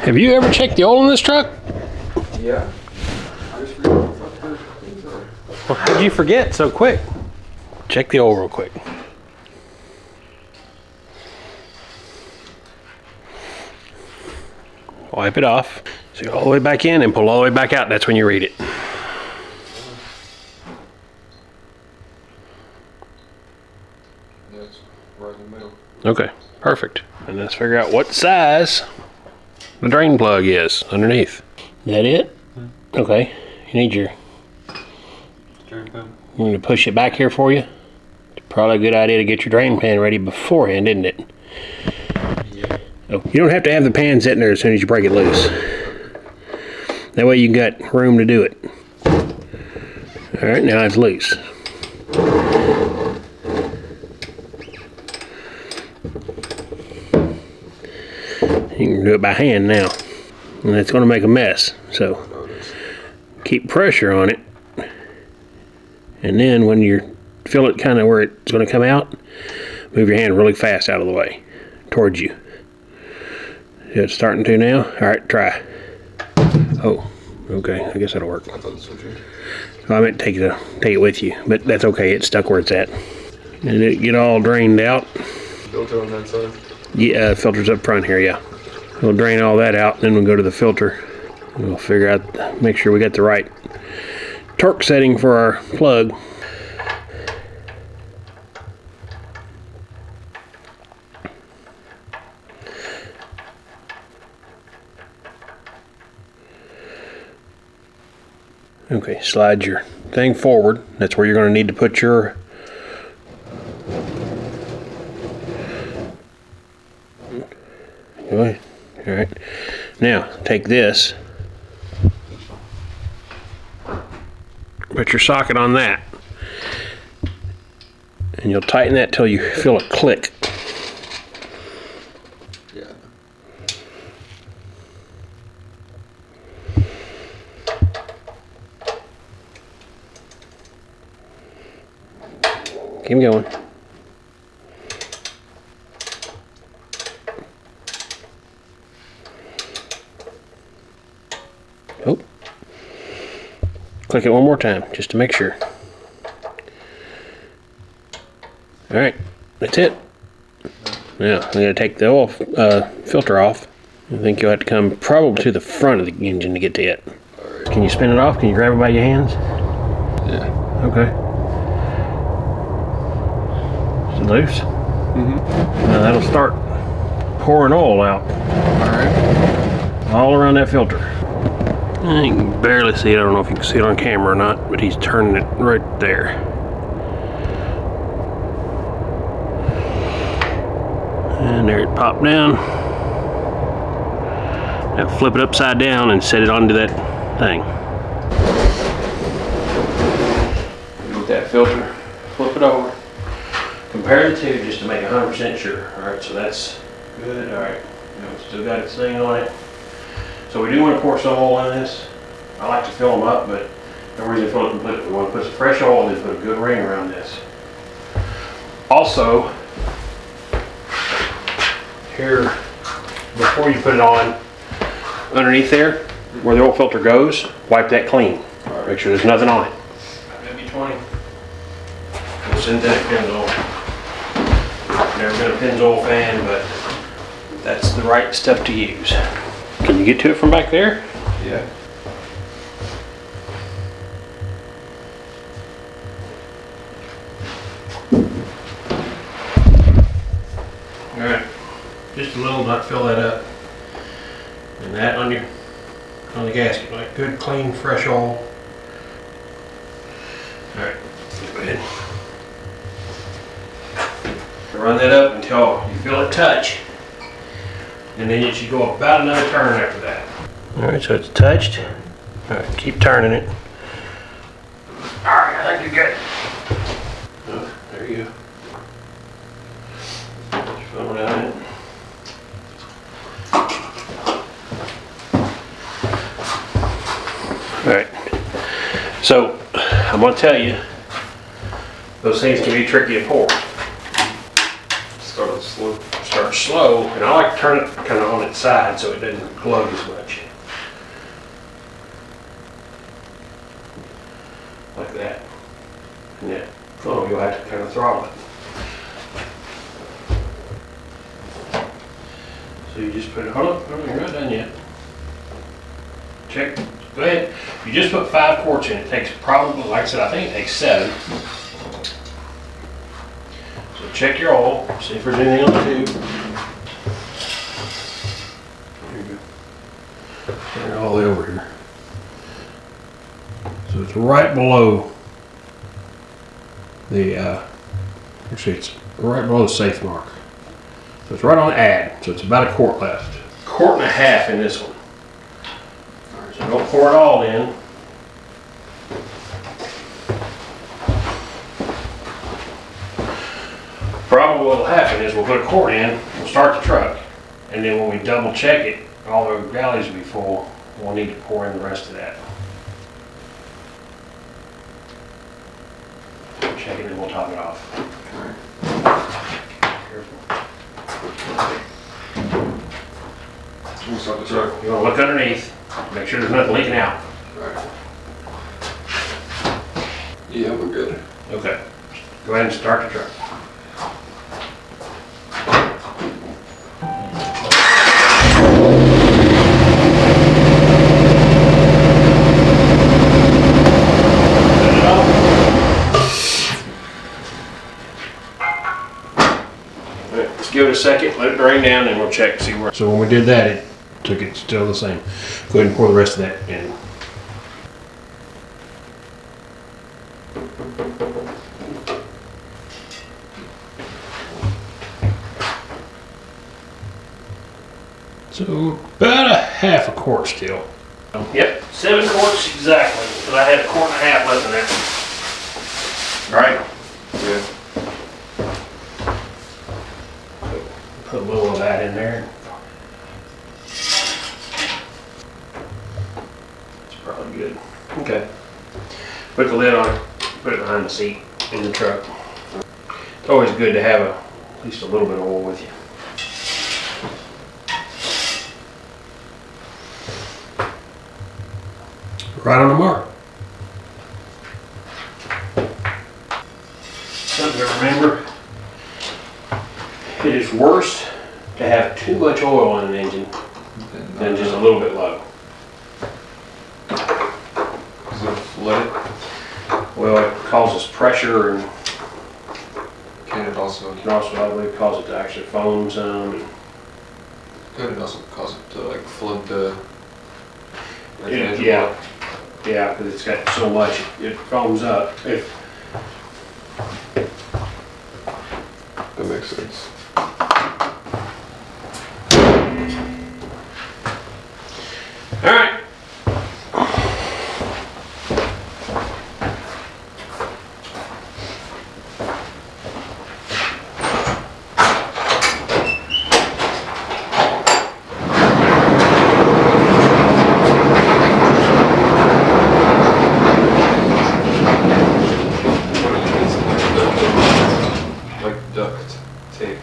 Have you ever checked the oil in this truck? Yeah. I just forgot what the things are. Well, how'd you forget so quick? Check the oil real quick. Wipe it off. So go all the way back in and pull all the way back out. That's when you read it. That's right in the middle. Okay, perfect. And let's figure out what size the drain plug is underneath. That it? Okay. You need your... Drain pan. I'm going to push it back here for you. It's probably a good idea to get your drain pan ready beforehand, isn't it? Yeah. Oh, you don't have to have the pan sitting there as soon as you break it loose. That way you got room to do it. Alright, now it's loose. You can do it by hand now. And it's going to make a mess. So keep pressure on it. And then when you feel it kind of where it's going to come out, move your hand really fast out of the way towards you. It's starting to now. Alright, try. Oh, okay. I guess that'll work. I thought this was yours. I meant take it with you, but that's okay. It's stuck where it's at. And it get all drained out. Filter on that side? Yeah, filter's up front here, yeah. We'll drain all that out, and then we'll go to the filter. We'll figure out, make sure we got the right torque setting for our plug. Okay, slide your thing forward. That's where you're going to need to put your all right. Now take this, put your socket on that, and you'll tighten that till you feel a click. Yeah. Keep going. Oh. Click it one more time, just to make sure. Alright, that's it. Now, I'm going to take the oil filter off. I think you'll have to come probably to the front of the engine to get to it. Alright. Can you spin it off? Can you grab it by your hands? Yeah. Okay. Is it loose? Mm-hmm. Now that'll start pouring oil out. Alright. All around that filter. You can barely see it. I don't know if you can see it on camera or not, but he's turning it right there. And there it popped down. Now flip it upside down and set it onto that thing. Get that filter, flip it over. Compare the two just to make 100% sure. Alright, so that's good. Alright, still got its thing on it. So we do want to pour some oil in this. I like to fill them up, but no reason to fill it completely. We want to put some fresh oil and then put a good ring around this. Also, here, before you put it on, underneath there, where the oil filter goes, wipe that clean. Alright. Make sure there's nothing on it. Maybe 20. Synthetic Pennzoil. Never been a Pennzoil fan, but that's the right stuff to use. Can you get to it from back there? Yeah. Alright. Just a little, not fill that up. And that on the gasket, like good, clean, fresh oil. Alright, go ahead. Run that up until you feel it touch. And then it should go about another turn after that. Alright, so it's touched. Alright, keep turning it. Alright, I think you're good. Oh, there you go. Just fill it out in it. Alright, so I'm going to tell you, those things can be tricky to pour. Start slow. Start starts slow, and I like to turn it kind of on its side so it doesn't glow as much. Like that. And that funnel, you'll have to kind of throttle it. So you just put it, hold on, you're not done yet. Check, go ahead. You just put 5 quarts in. It takes probably, like I said, I think it takes 7. So check your oil, see if there's anything on the tube. Here you go. Turn it all the way over here. So it's right below the, actually it's right below the safe mark. So it's right on the add, so it's about 1 quart left. 1.5 quarts in this one. So don't pour it all in. Probably what will happen is we'll put 1 quart in, we'll start the truck, and then when we double check it, all the galleys will be full. We'll need to pour in the rest of that. Check it and we'll top it off. Careful. We'll start the truck. You want to look underneath, make sure there's nothing leaking out. Right. Yeah, we're good. Okay. Go ahead and start the truck. Let's give it a second, let it drain down, and we'll check to see where. So when we did that, it took it still the same. Go ahead and pour the rest of that in. So about 1/2 quart still. Yep, 7 quarts exactly, because I had 1.5 quarts left in there. All right. Yeah. Put a little of that in there. It's probably good. Okay. Put the lid on it, put it behind the seat in the truck. It's always good to have at least a little bit of oil with you. Right on the mark. Something to remember. It is worse to have too much oil in an engine than just a little bit low. Does it flood it? Well, it causes pressure and Can it also, can also, I believe, cause it to actually foam some. could it also cause it to like flood the engine Yeah, block? yeah, because it's got so much, it foams up. If That makes sense. all right. Like duct tape.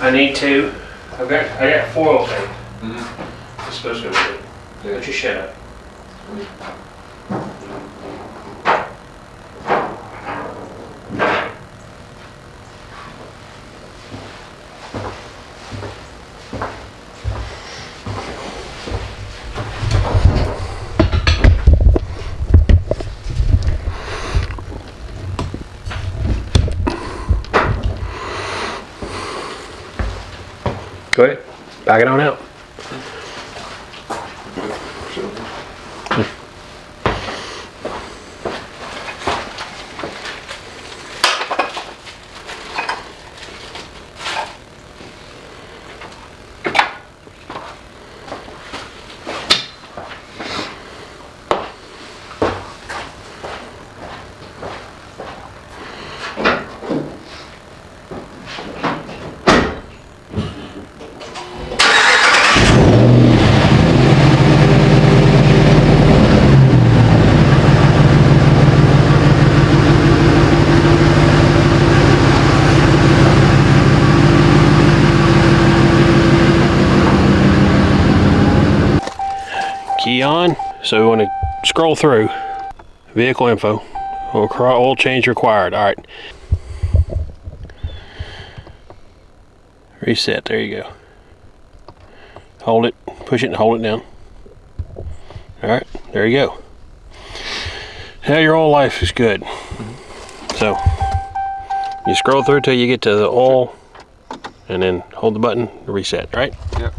I need to. I got foil tape. Mm-hmm. It's supposed to be good. Yeah. But you shut up. Go ahead. Back it on out. Key on. So we want to scroll through. Vehicle info. Oil change required. All right. Reset. There you go. Hold it. Push it and hold it down. All right. There you go. Now your oil life is good. So you scroll through till you get to the oil, and then hold the button to reset. Right? Yep.